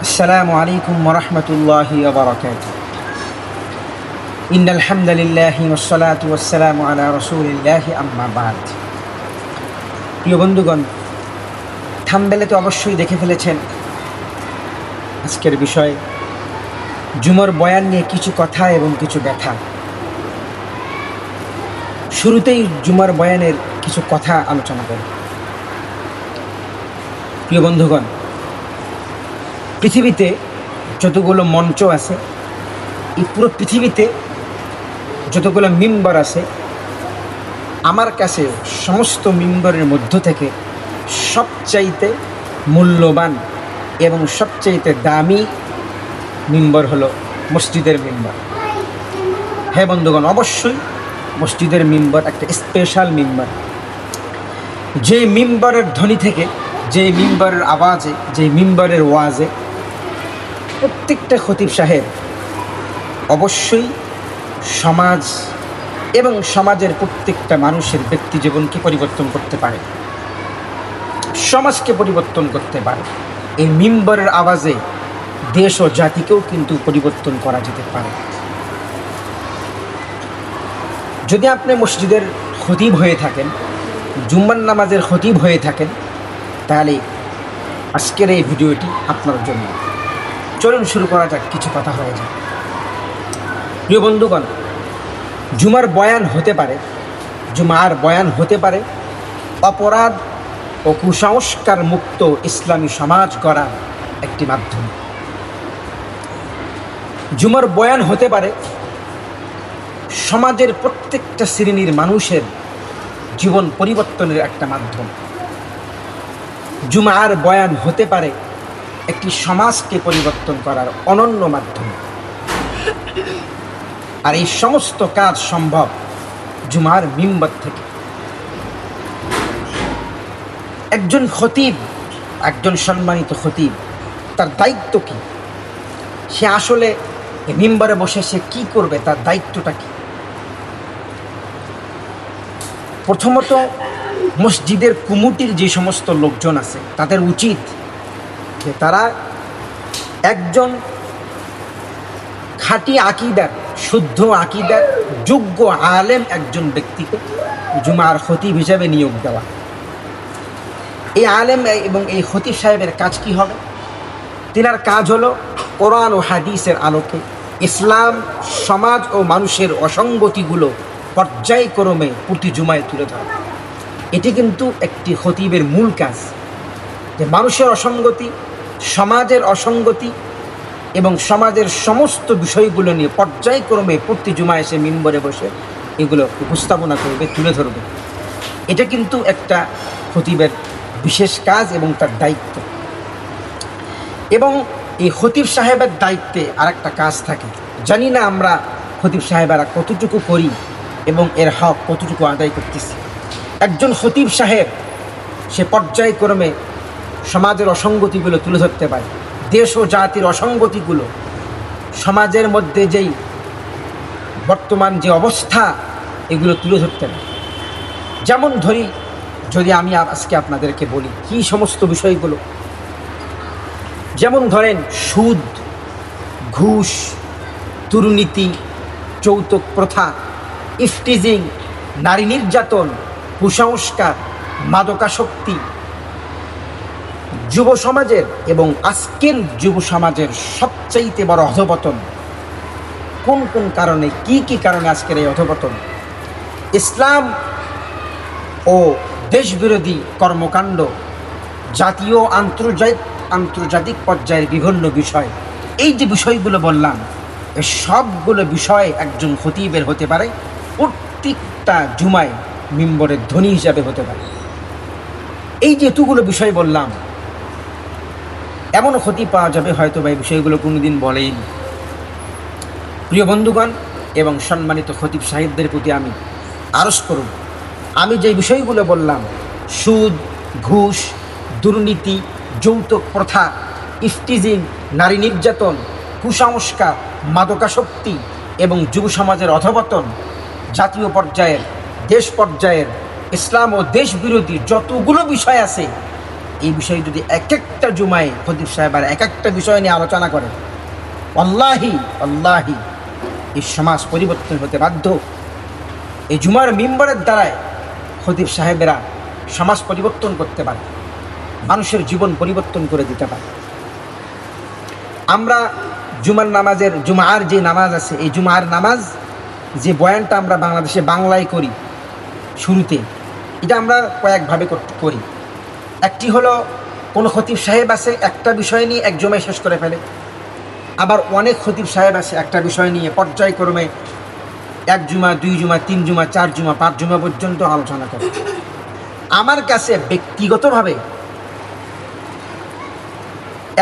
السلام عليكم ورحمة الله وبركاته. إن الحمد لله والصلاة والسلام على رسول الله أما بعد. প্রিয় বন্ধুগণ, থাম্বনেলে তো অবশ্যই দেখে ফেলেছেন আজকের বিষয় জুমার বয়ান নিয়ে কিছু কথা এবং কিছু ব্যথা। শুরুতেই জুমার বয়ানের কিছু কথা আলোচনা করি। প্রিয় বন্ধুগণ, পৃথিবীতে যতগুলো মঞ্চ আছে, এই পুরো পৃথিবীতে যতগুলো মিম্বর আছে, আমার কাছে সমস্ত মিম্বরের মধ্য থেকে সবচাইতে মূল্যবান এবং সবচাইতে দামি মিম্বর হলো মসজিদের মিম্বর। হ্যাঁ বন্ধুগণ, অবশ্যই মসজিদের মিম্বর একটা স্পেশাল মিম্বর। যে মিম্বরের ধ্বনি থেকে, যে মিম্বরের আওয়াজে, যে মিম্বরের ওয়াজে প্রত্যেকটা খতিব সাহেব অবশ্যই সমাজ এবং সমাজের প্রত্যেকটা মানুষের ব্যক্তি জীবনকে পরিবর্তন করতে পারে, সমাজকে পরিবর্তন করতে পারে। এই মিম্বরের আওয়াজে দেশ ও জাতিকেও কিন্তু পরিবর্তন করা যেতে পারে। যদি আপনি মসজিদের খতিব হয়ে থাকেন, জুম্মার নামাজের খতিব হয়ে থাকেন, তাহলে আজকের এই ভিডিওটি আপনার জন্য। চলুন শুরু করা যাক, কিছু কথা হয়ে যায়। প্রিয় বন্ধুগণ, জুমার বয়ান হতে পারে, জুমার বয়ান হতে পারে অপরাধ ও কুসংস্কার মুক্ত ইসলামী সমাজ গড়ার একটি মাধ্যম। জুমার বয়ান হতে পারে সমাজের প্রত্যেকটা শ্রেণীর মানুষের জীবন পরিবর্তনের একটা মাধ্যম। জুমার বয়ান হতে পারে একটি সমাজকে পরিবর্তন করার অনন্য মাধ্যম। আর এই সমস্ত কাজ সম্ভব জুমার মিম্বর থেকে। একজন খতিব, একজন সম্মানিত খতিব, তার দায়িত্ব কি? সে আসলে মিম্বরে বসে সে কি করবে, তার দায়িত্বটা কি? প্রথমত, মসজিদের কমিটির যে সমস্ত লোকজন আছে তাদের উচিত যে তারা একজন খাঁটি আকিদার, শুদ্ধ আকিদার যোগ্য আলেম একজন ব্যক্তিকে জুমার খতিব হিসাবে নিয়োগ দেওয়া। এই আলেম এবং এই খতিব সাহেবের কাজ কি হবে? তিনার কাজ হলো কোরআন ও হাদিসের আলোকে ইসলাম, সমাজ ও মানুষের অসঙ্গতিগুলো পর্যায়ক্রমে প্রতি জুমায় তুলে ধরা। এটি কিন্তু একটি খতিবের মূল কাজ, যে মানুষের অসঙ্গতি, সমাজের অসঙ্গতি এবং সমাজের সমস্ত বিষয়গুলো নিয়ে পর্যায়ক্রমে প্রতি জুমায় এসে মিম্বরে বসে এগুলো উপস্থাপনা করবে, তুলে ধরবে। এটা কিন্তু একটা খতিবের বিশেষ কাজ এবং তার দায়িত্ব। এবং এই খতিব সাহেবের দায়িত্বে আর একটা কাজ থাকে। জানি না আমরা খতিব সাহেবেরা কতটুকু করি এবং এর হক কতটুকু আদায় করতেছি। একজন খতিব সাহেব সে পর্যায়ক্রমে সমাজের অসঙ্গতিগুলো তুলে ধরতে পারে, দেশ ও জাতির অসঙ্গতিগুলো, সমাজের মধ্যে যেই বর্তমান যে অবস্থা এগুলো তুলে ধরতে পারে। যেমন ধরি, যদি আমি আজকে আপনাদেরকে বলি কি সমস্ত বিষয়গুলো, যেমন ধরেন সুদ, ঘুষ, দুর্নীতি, যৌতুক প্রথা, ইফটিজিং, নারী নির্যাতন, কুসংস্কার, মাদকাসক্তি, যুব সমাজের এবং আজকের যুব সমাজের সবচাইতে বড় অধঃপতন কোন কোন কারণে, কি কি কারণে আজকের এই অধঃপতন, ইসলাম ও দেশবিরোধী কর্মকাণ্ড, জাতীয় আন্তর্জাতিক পর্যায়ের বিভিন্ন বিষয়, এই যে বিষয়গুলো বললাম, এই সবগুলো বিষয় একজন খতিবের হতে পারে, প্রত্যেকটা জুমায় মিম্বরের ধ্বনি হিসাবে হতে পারে। এই যে এতগুলো বিষয় বললাম, এমন খতিব পাওয়া যাবে হয়তো বা এই বিষয়গুলো কোনোদিন বলেইনি। প্রিয় বন্ধুগণ এবং সম্মানিত খতিব সাহেবদের প্রতি আমি আরজ করব, আমি যে বিষয়গুলো বললাম, সুদ, ঘুষ, দুর্নীতি, যৌতুক প্রথা, ইফটিজিং, নারী নির্যাতন, কুসংস্কার, মাদকাসক্তি এবং যুব সমাজের অধঃপতন, জাতীয় পর্যায়ের, দেশ পর্যায়ের ইসলাম ও দেশ বিরোধী যতগুলো বিষয় আছে, এই বিষয়ে যদি এক একটা জুমায় খতিব সাহেব আর এক একটা বিষয় নিয়ে আলোচনা করেন, আল্লাহি আল্লাহি এই সমাজ পরিবর্তন হতে বাধ্য। এই জুমার মিম্বরের দ্বারায় খতিব সাহেবেরা সমাজ পরিবর্তন করতে পারে, মানুষের জীবন পরিবর্তন করে দিতে পারে। আমরা জুমার যে নামাজ আছে, এই জুমার নামাজ যে বয়ানটা আমরা বাংলাদেশে বাংলায় করি শুরুতে, এটা আমরা কয়েকভাবে করি। একটি হলো কোনো খতিব সাহেব আছে একটা বিষয় নিয়ে এক জুমায় শেষ করে ফেলে, আবার অনেক খতিব সাহেব আছে একটা বিষয় নিয়ে পর্যায়ক্রমে 1 জুমা 2 জুমা 3 জুমা 4 জুমা 5 জুমা পর্যন্ত আলোচনা করে। আমার কাছে ব্যক্তিগতভাবে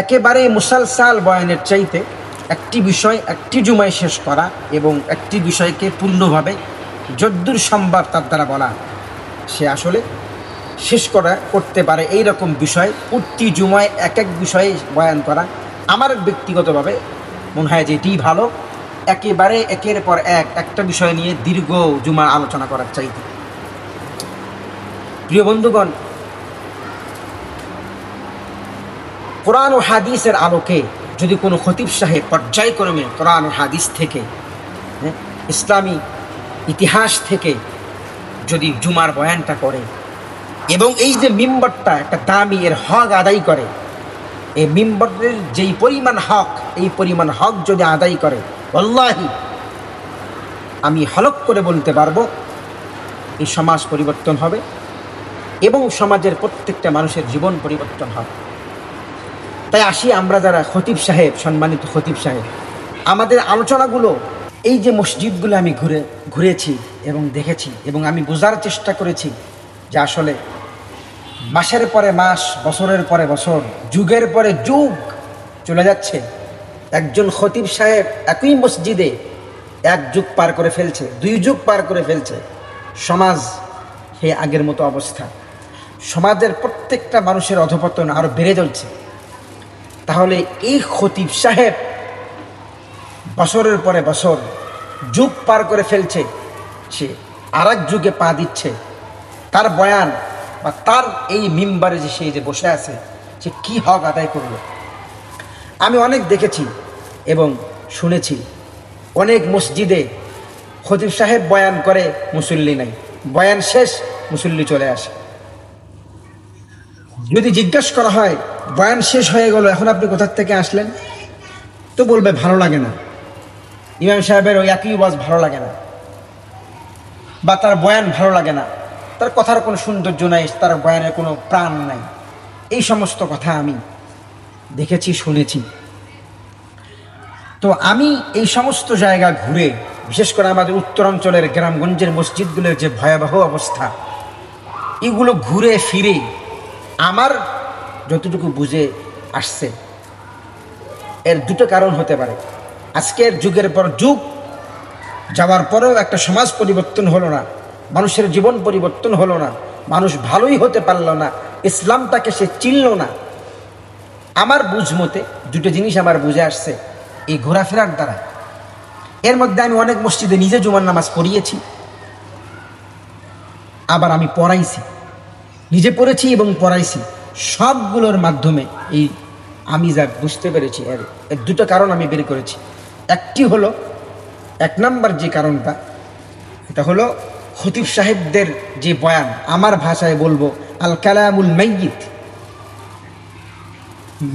একেবারে মুসালসাল বয়ানের চাইতে একটি বিষয় একটি জুমায় শেষ করা এবং একটি বিষয়কে পূর্ণভাবে যদ্দূর সম্ভব তার দ্বারা বলা, সে আসলে শেষ করতে পারে এই রকম বিষয় প্রতি জুমায় এক এক বিষয়ে বয়ান করা আমার ব্যক্তিগতভাবে মনে হয় যে এটি ভালো, একেবারে একের পর একটা বিষয় নিয়ে দীর্ঘ জুমা আলোচনা করার চাইতে। প্রিয় বন্ধুগণ, কোরআন ও হাদিসের আলোকে যদি কোনো খতিব সাহেব পর্যায়ক্রমে কোরআন ও হাদিস থেকে, ইসলামী ইতিহাস থেকে যদি জুমার বয়ানটা করে এবং এই যে মিম্বরটা একটা দামি এর হক আদায় করে, এই মিম্বরের যেই পরিমাণ হক, এই পরিমাণ হক যদি আদায় করে, আল্লাহি আমি হলক করে বলতে পারবো এই সমাজ পরিবর্তন হবে এবং সমাজের প্রত্যেকটা মানুষের জীবন পরিবর্তন হবে। তাই আসি আমরা যারা খতিব সাহেব, সম্মানিত খতিব সাহেব, আমাদের আলোচনাগুলো এই যে মসজিদগুলো আমি ঘুরেছি এবং দেখেছি এবং আমি বোঝার চেষ্টা করেছি যে আসলে মাসের পরে মাস, বছরের পরে বছর, যুগের পরে যুগ চলে যাচ্ছে। একজন খতিব সাহেব একই মসজিদে 1 যুগ পার করে ফেলছে, 2 যুগ পার করে ফেলছে, সমাজ হে আগের মতো অবস্থা, সমাজের প্রত্যেকটা মানুষের অধঃপতন আরও বেড়ে চলছে। তাহলে এই খতিব সাহেব বছরের পরে বছর যুগ পার করে ফেলছে, সে আর এক যুগে পা দিচ্ছে, তার বয়ান বা তার এই মিম্বারে যে সে যে বসে আছে, সে কি হক আদায় করলো। আমি অনেক দেখেছি এবং শুনেছি, অনেক মসজিদে খতিব সাহেব বয়ান করে, মুসল্লি নাই, বয়ান শেষ, মুসল্লি চলে আসে। যদি জিজ্ঞেস করা হয় বয়ান শেষ হয়ে গেল, এখন আপনি কোথার থেকে আসলেন, তো বলবে ভালো লাগে না, ইমাম সাহেবের ওই একই ওয়াজ ভালো লাগে না, বা তার বয়ান ভালো লাগে না, তার কথার কোনো সৌন্দর্য নাই, তার বয়ানের কোনো প্রাণ নাই। এই সমস্ত কথা আমি দেখেছি, শুনেছি। তো আমি এই সমস্ত জায়গা ঘুরে, বিশেষ করে আমাদের উত্তরাঞ্চলের গ্রামগঞ্জের মসজিদগুলোর যে ভয়াবহ অবস্থা, এগুলো ঘুরে ফিরে আমার যতটুকু বুঝে আসছে, এর 2টো কারণ হতে পারে। আজকের যুগের পর যুগ যাওয়ার পরেও একটা সমাজ পরিবর্তন হলো না, মানুষের জীবন পরিবর্তন হলো না, মানুষ ভালোই হতে পারল না, ইসলামটাকে সে চিনল না। আমার বুঝ মতে 2টো জিনিস আমার বুঝে আসছে এই ঘোরাফেরার দ্বারা। এর মধ্যে আমি অনেক মসজিদে নিজে জুমার নামাজ পড়িয়েছি, আবার আমি পড়াইছি, নিজে পড়েছি এবং পড়াইছি। সবগুলোর মাধ্যমে এই আমি যা বুঝতে পেরেছি, এর 2টো কারণ আমি বের করেছি। একটি হলো, 1 নম্বর যে কারণটা, এটা হলো খতিব সাহেবদের যে বয়ান, আমার ভাষায় বলবো আল কালামুল মাইয়িত,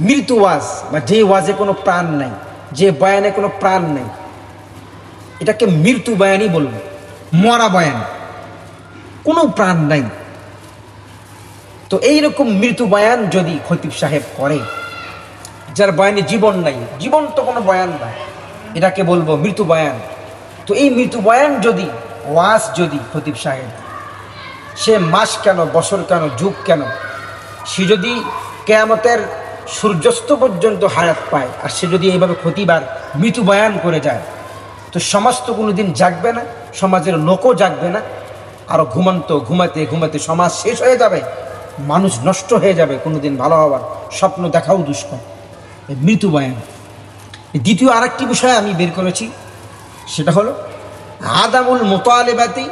মৃত্যু ওয়াজ, বা যে ওয়াজে কোনো প্রাণ নাই, যে বয়ানে কোনো প্রাণ নেই, এটাকে মৃত্যু বয়ানই বলবো, মরা বয়ান, কোনো প্রাণ নাই। তো এইরকম মৃত্যু বয়ান যদি খতিব সাহেব করে, যার বয়ানে জীবন নাই, জীবন তো কোনো বয়ান নাই, এটাকে বলবো মৃত্যু বয়ান। তো এই মৃত্যু বয়ান যদি, ওয়াজ যদি খতিব সাহেব, সে মাস কেন, বছর কেন, যুগ কেন, সে যদি কিয়ামতের সূর্যাস্ত পর্যন্ত হায়াত পায়, আর সে যদি এইভাবে খতিবার মৃত্যু বয়ান করে যায়, তো সমাজ তো কোনো দিন জাগবে না, সমাজের লোকও জাগবে না, আরও ঘুমাতে ঘুমাতে সমাজ শেষ হয়ে যাবে, মানুষ নষ্ট হয়ে যাবে, কোনোদিন ভালো হওয়ার স্বপ্ন দেখাও দুষ্কর। মৃত্যু বয়ান। দ্বিতীয় আরেকটি বিষয় আমি বের করেছি, সেটা হলো আদামুল মুতালিবাতি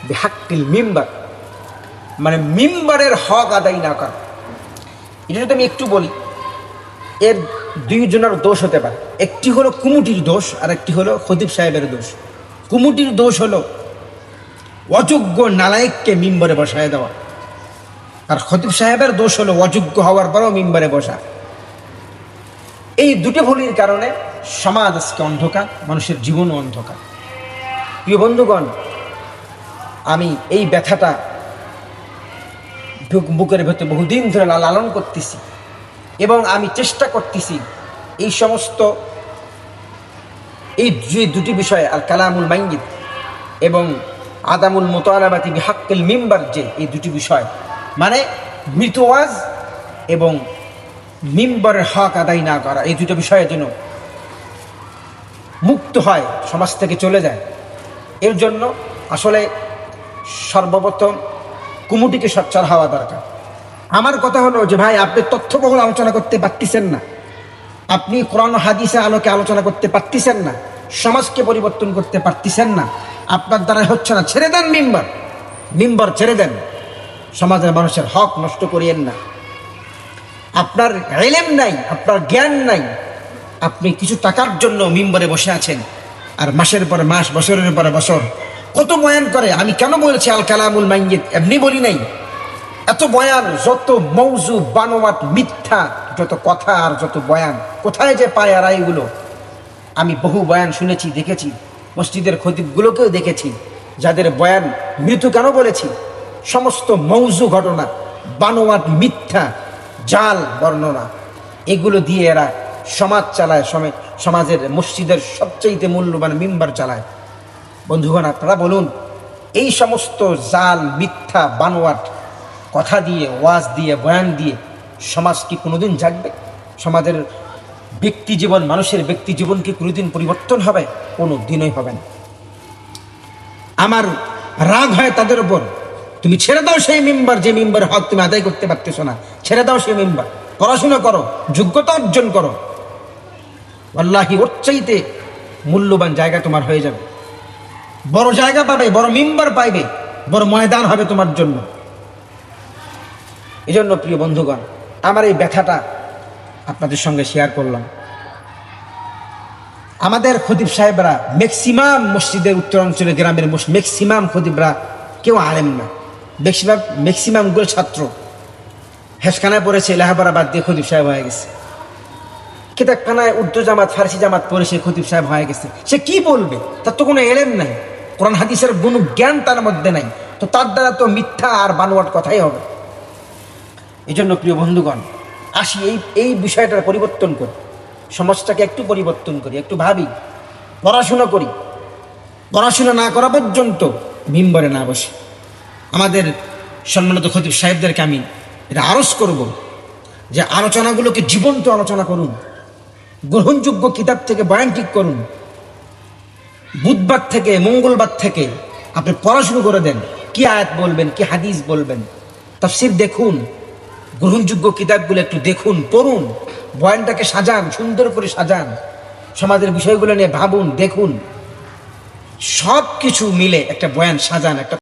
বিহাক্কিল মিম্বার, মানে মিম্বরের হক আদায় না করা। এটা যদি আমি একটু বলি, এর দুইজনের দোষ হতে পারে। একটি হলো কুমুটির দোষ, আর একটি হলো খতিব সাহেবের দোষ। কুমুটির দোষ হলো অযোগ্য নালায়েককে মিম্বরে বসায় দেওয়া, আর খতিব সাহেবের দোষ হলো অযোগ্য হওয়ার পরেও মিম্বরে বসা। এই দুটো ভুলের কারণে সমাজ আজকে অন্ধকার, মানুষের জীবনও অন্ধকার। প্রিয় বন্ধুগণ, আমি এই ব্যথাটা বুকের ভেতরে বহুদিন ধরে লালন করতেছি, এবং আমি চেষ্টা করতেছি এই সমস্ত এই যে দুটি বিষয়, আল কালামুল মাইয়িত এবং আদামুল মুতালাবাতি বিহাক্কিল মিম্বার, যে এই দুটি বিষয় মানে মৃত ওয়াজ এবং মিম্বরের হক আদায় না করা, এই দুটো বিষয়ের জন্য মুক্ত হয়, সমাজ থেকে চলে যায়। এর জন্য আসলে সর্বপ্রথম কুমুটিকে সোচ্চার হওয়া দরকার। আমার কথা হলো যে ভাই, আপনি তথ্যবহুল আলোচনা করতে পারতেছেন না, আপনি কোরআন হাদিসে আলোকে আলোচনা করতে পারতেছেন না, সমাজকে পরিবর্তন করতে পারতেছেন না, আপনার দ্বারা হচ্ছে না, ছেড়ে দেন মিম্বর ছেড়ে দেন। সমাজের মানুষের হক নষ্ট করিয়েন না। আপনার ইলম নাই, আপনার জ্ঞান নাই, আপনি কিছু টাকার জন্য মিম্বরে বসে আছেন, আর মাসের পর মাস, বছরের পর বছর কত বয়ান করে। আমি কেন বলেছি আল কালামুল মাইয়িত, এমনি বলি নাই। এত বয়ান, যত মৌজু বানোয়াট মিথ্যা, যত কথা আর যত বয়ান, কোথায় যে পায় আর এগুলো। আমি বহু বয়ান শুনেছি, দেখেছি, মসজিদের খতিবগুলোকেও দেখেছি, যাদের বয়ান মৃত্যু কেন বলেছি, সমস্ত মৌজু ঘটনা, বানোয়াট মিথ্যা, জাল বর্ণনা, এগুলো দিয়ে এরা সমাজ চালায়, সমাজের মসজিদের সবচেয়ে মূল্যবান মিম্বার চালায়। বন্ধুগণ, আপনারা বলুন, এই সমস্ত জাল মিথ্যা বানোয়াট কথা দিয়ে, ওয়াজ দিয়ে, বয়ান দিয়ে সমাজ কি কোনোদিন জাগবে? সমাজের ব্যক্তি জীবন, মানুষের ব্যক্তি জীবন কি কোনোদিন পরিবর্তন হবে? কোনো দিনই হবে না। আমার রাগ হয় তাদের উপর। তুমি ছেড়ে দাও সেই মিম্বার, যে মিম্বার হক তুমি আদায় করতে পারতেছো না, ছেড়ে দাও সেই মিম্বার, পড়াশোনা করো, যোগ্যতা অর্জন করো। আল্লাহি ওর চাইতে মূল্যবান জায়গা তোমার হয়ে যাবে, বড় জায়গা পাবে, বড় মিম্বার পাইবে, বড় ময়দান হবে তোমার জন্য। এই জন্য প্রিয় বন্ধুগণ, আমার এই ব্যথাটা আপনাদের সঙ্গে শেয়ার করলাম। আমাদের খতিব সাহেবরা ম্যাক্সিমাম মসজিদের উত্তরাঞ্চলের গ্রামের ম্যাক্সিমাম খতিবরা কেউ আলেম না, ম্যাক্সিমামগুলো ছাত্র। হেসখানায় পড়েছে, লেখাপড়া বাদ দিয়ে খতিব সাহেব হয়ে গেছে। কিতাবখানায় উর্দু জামাত, ফার্সি জামাত পড়ে সে খতিব সাহেব হয়ে গেছে। সে কি বলবে? তার তো কোনো এলেম নাই, কোরআন হাদিসের কোনো জ্ঞান তার মধ্যে নাই, তো তার দ্বারা তো মিথ্যা আর বানোয়াট কথাই হবে। এই জন্য প্রিয় বন্ধুগণ, আসি এই বিষয়টার পরিবর্তন করি, সমাজটাকে একটু পরিবর্তন করি, একটু ভাবি, পড়াশোনা করি। পড়াশোনা না করা পর্যন্ত মিম্বরে না বসে। আমাদের সম্মানিত খতিব সাহেবদেরকে আমি এটা আরজ করব যে আলোচনাগুলোকে জীবন্ত আলোচনা করুন, গ্রহণযোগ্য কিতাব থেকে বয়ান ঠিক করুন। বুধবার থেকে মঙ্গলবার থেকে আপনি পড়াশুনো করে দেন, কি আয়াত বলবেন, কি হাদিস বলবেন, তাফসীর দেখুন, গ্রহণযোগ্য কিতাবগুলো একটু দেখুন, পড়ুন, বয়ানটাকে সাজান, সুন্দর করে সাজান, সমাজের বিষয়গুলো নিয়ে ভাবুন, দেখুন, সব কিছু মিলে একটা বয়ান সাজান, একটা